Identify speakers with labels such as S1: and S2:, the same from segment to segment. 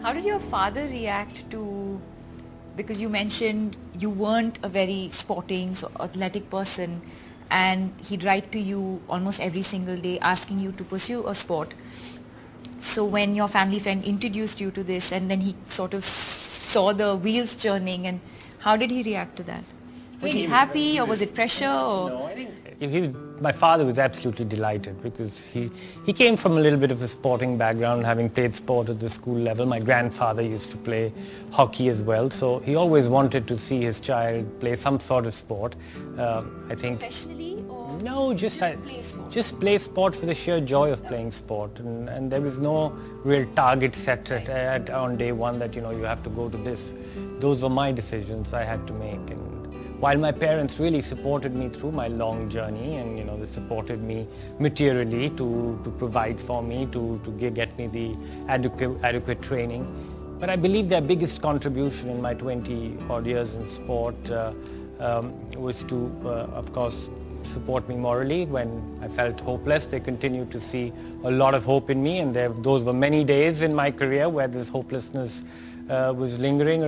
S1: How did your father react to, because you mentioned you weren't a very sporting, so athletic person, and he'd write to you almost every single day asking you to pursue a sport. So when your family friend introduced you to this and then he sort of saw the wheels churning, and how did he react to that? Was he happy or was it pressure? Or?
S2: No, I think my father was absolutely delighted because he came from a little bit of a sporting background, having played sport at the school level. My grandfather used to play hockey as well, so he always wanted to see his child play some sort of sport. I think
S1: Professionally or
S2: no, just
S1: play sport?
S2: just play sport for the sheer joy of playing sport, and there was no real target set on day one that you have to go to this. Those were my decisions I had to make, and while my parents really supported me through my long journey, and they supported me materially to provide for me, to get me the adequate training. But I believe their biggest contribution in my 20 odd years in sport was to, of course, support me morally when I felt hopeless. They continued to see a lot of hope in me, and those were many days in my career where this hopelessness was lingering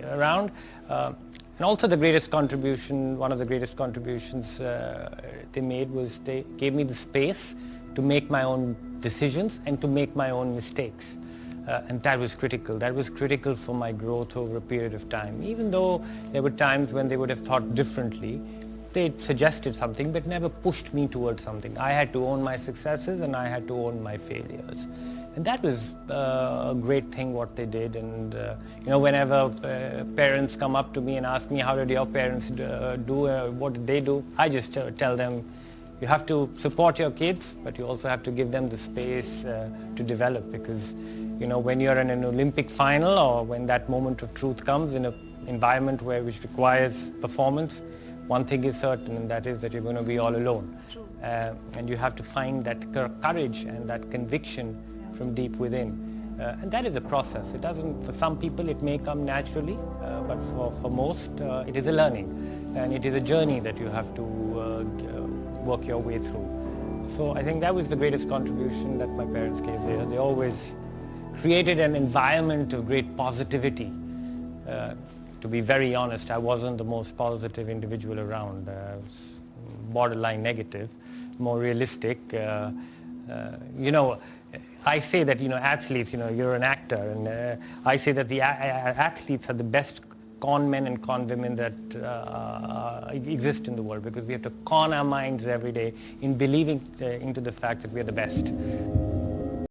S2: around. And also one of the greatest contributions they made was they gave me the space to make my own decisions and to make my own mistakes. And that was critical. That was critical for my growth over a period of time. Even though there were times when they would have thought differently, they suggested something but never pushed me towards something. I had to own my successes and I had to own my failures. And that was a great thing what they did. And whenever parents come up to me and ask me, how did your parents do, what did they do? I just tell them, you have to support your kids, but you also have to give them the space to develop, because when you're in an Olympic final or when that moment of truth comes in an environment which requires performance, one thing is certain, and that is that you're going to be all alone. And you have to find that courage and that conviction from deep within. And that is a process. It doesn't, for some people it may come naturally, but for most it is a learning, and it is a journey that you have to work your way through. So I think that was the greatest contribution that my parents gave. They always created an environment of great positivity. To be very honest, I wasn't the most positive individual around. I was borderline negative, more realistic. I say that athletes, you're an actor, and I say that the athletes are the best con men and con women that exist in the world, because we have to con our minds every day in believing into the fact that we are the best.